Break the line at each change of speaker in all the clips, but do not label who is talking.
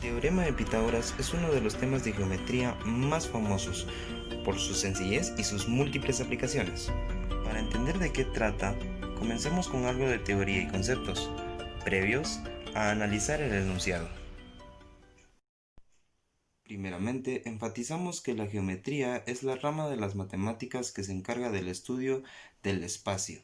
Teorema de Pitágoras es uno de los temas de geometría más famosos por su sencillez y sus múltiples aplicaciones. Para entender de qué trata, comencemos con algo de teoría y conceptos, previos a analizar el enunciado. Primeramente, enfatizamos que la geometría es la rama de las matemáticas que se encarga del estudio del espacio.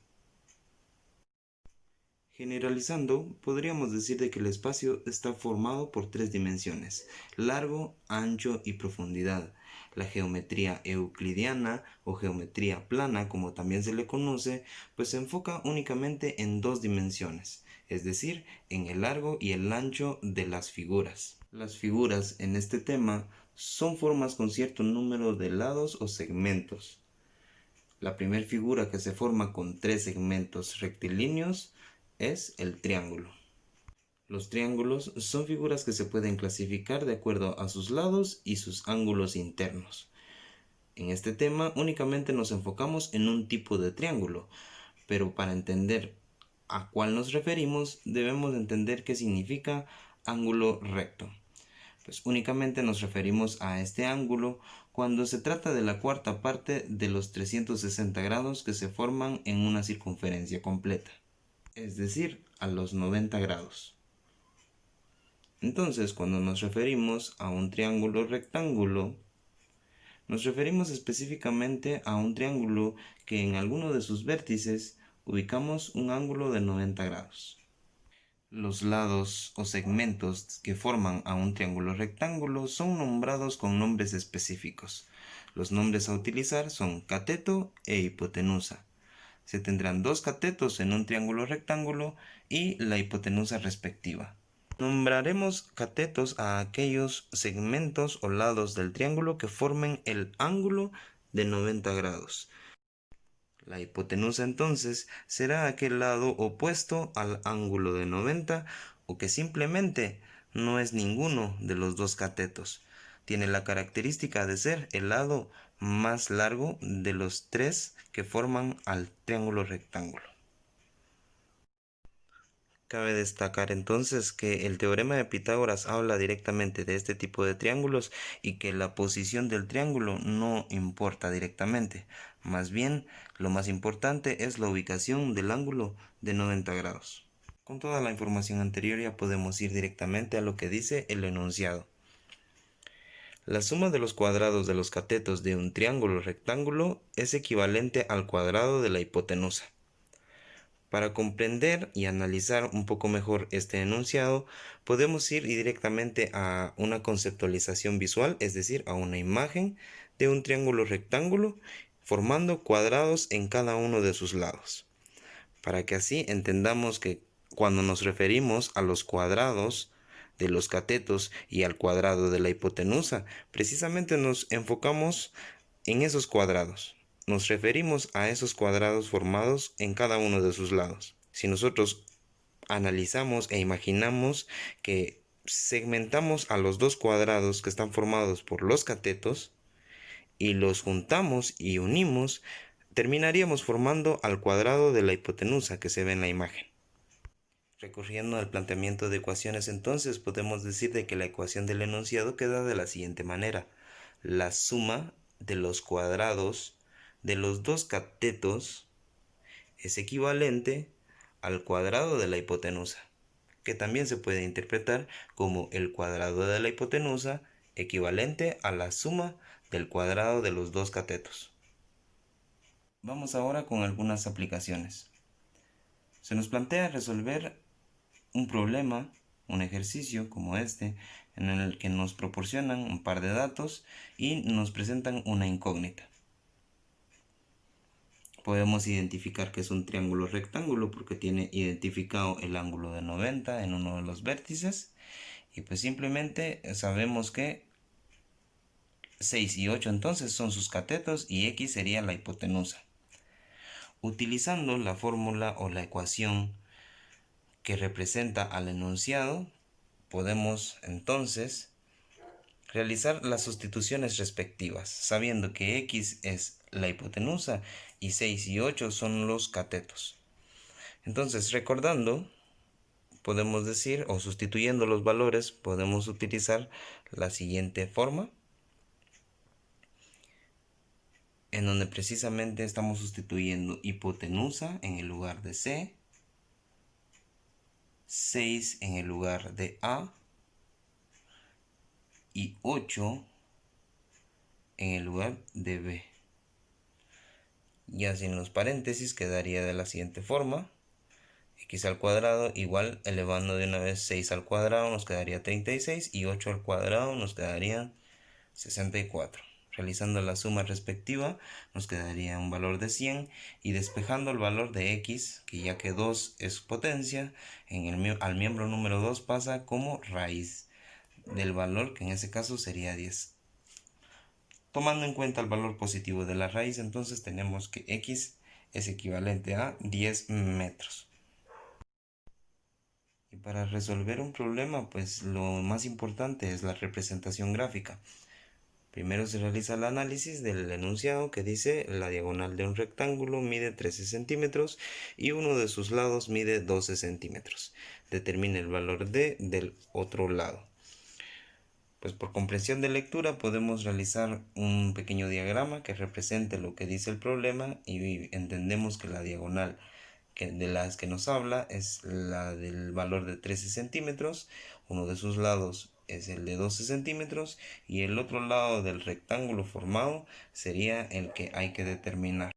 Generalizando, podríamos decir de que el espacio está formado por tres dimensiones: largo, ancho y profundidad. La geometría euclidiana o geometría plana, como también se le conoce, pues se enfoca únicamente en dos dimensiones, es decir, en el largo y el ancho de las figuras. Las figuras en este tema son formas con cierto número de lados o segmentos. La primera figura que se forma con tres segmentos rectilíneos es el triángulo. Los triángulos son figuras que se pueden clasificar de acuerdo a sus lados y sus ángulos internos. En este tema únicamente nos enfocamos en un tipo de triángulo, pero para entender a cuál nos referimos debemos entender qué significa ángulo recto. Pues únicamente nos referimos a este ángulo cuando se trata de la cuarta parte de los 360 grados que se forman en una circunferencia completa, es decir, a los 90 grados. Entonces, cuando nos referimos a un triángulo rectángulo, nos referimos específicamente a un triángulo que en alguno de sus vértices ubicamos un ángulo de 90 grados. Los lados o segmentos que forman a un triángulo rectángulo son nombrados con nombres específicos. Los nombres a utilizar son cateto e hipotenusa. Se tendrán dos catetos en un triángulo rectángulo y la hipotenusa respectiva. Nombraremos catetos a aquellos segmentos o lados del triángulo que formen el ángulo de 90 grados. La hipotenusa entonces será aquel lado opuesto al ángulo de 90 o que simplemente no es ninguno de los dos catetos. Tiene la característica de ser el lado más largo de los tres que forman al triángulo rectángulo. Cabe destacar entonces que el teorema de Pitágoras habla directamente de este tipo de triángulos y que la posición del triángulo no importa directamente. Más bien, lo más importante es la ubicación del ángulo de 90 grados. Con toda la información anterior ya podemos ir directamente a lo que dice el enunciado. La suma de los cuadrados de los catetos de un triángulo rectángulo es equivalente al cuadrado de la hipotenusa. Para comprender y analizar un poco mejor este enunciado, podemos ir directamente a una conceptualización visual, es decir, a una imagen de un triángulo rectángulo formando cuadrados en cada uno de sus lados, para que así entendamos que cuando nos referimos a los cuadrados de los catetos y al cuadrado de la hipotenusa, precisamente nos enfocamos en esos cuadrados. Nos referimos a esos cuadrados formados en cada uno de sus lados. Si nosotros analizamos e imaginamos que segmentamos a los dos cuadrados que están formados por los catetos y los juntamos y unimos, terminaríamos formando al cuadrado de la hipotenusa que se ve en la imagen. Recurriendo al planteamiento de ecuaciones, entonces podemos decir de que la ecuación del enunciado queda de la siguiente manera: la suma de los cuadrados de los dos catetos es equivalente al cuadrado de la hipotenusa, que también se puede interpretar como el cuadrado de la hipotenusa equivalente a la suma del cuadrado de los dos catetos. Vamos ahora con algunas aplicaciones. Se nos plantea resolver un problema, un ejercicio como este, en el que nos proporcionan un par de datos y nos presentan una incógnita. Podemos identificar que es un triángulo rectángulo porque tiene identificado el ángulo de 90 en uno de los vértices, y pues simplemente sabemos que 6 y 8 entonces son sus catetos y x sería la hipotenusa. Utilizando la fórmula o la ecuación que representa al enunciado, podemos entonces realizar las sustituciones respectivas, sabiendo que x es la hipotenusa y 6 y 8 son los catetos. Entonces, recordando, podemos decir, o sustituyendo los valores, podemos utilizar la siguiente forma, en donde precisamente estamos sustituyendo hipotenusa en el lugar de C, 6 en el lugar de A y 8 en el lugar de B. Ya sin los paréntesis quedaría de la siguiente forma: x al cuadrado igual, elevando de una vez 6 al cuadrado nos quedaría 36 y 8 al cuadrado nos quedaría 64. Realizando la suma respectiva nos quedaría un valor de 100, y despejando el valor de x, que ya que 2 es potencia, al miembro número 2 pasa como raíz del valor, que en ese caso sería 10. Tomando en cuenta el valor positivo de la raíz, entonces tenemos que x es equivalente a 10 metros. Y para resolver un problema, pues lo más importante es la representación gráfica. Primero se realiza el análisis del enunciado, que dice: la diagonal de un rectángulo mide 13 centímetros y uno de sus lados mide 12 centímetros. Determina el valor del otro lado. Pues por comprensión de lectura podemos realizar un pequeño diagrama que represente lo que dice el problema, y entendemos que la diagonal de las que nos habla es la del valor de 13 centímetros, uno de sus lados es el de 12 centímetros y el otro lado del rectángulo formado sería el que hay que determinar.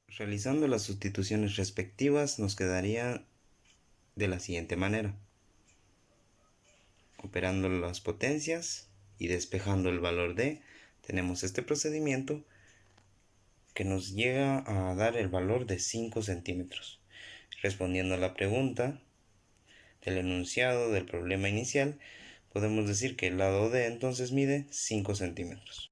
Realizando las sustituciones respectivas nos quedaría de la siguiente manera: operando las potencias y despejando el valor de, tenemos este procedimiento que nos llega a dar el valor de 5 centímetros. Respondiendo a la pregunta del enunciado del problema inicial, podemos decir que el lado D entonces mide 5 centímetros.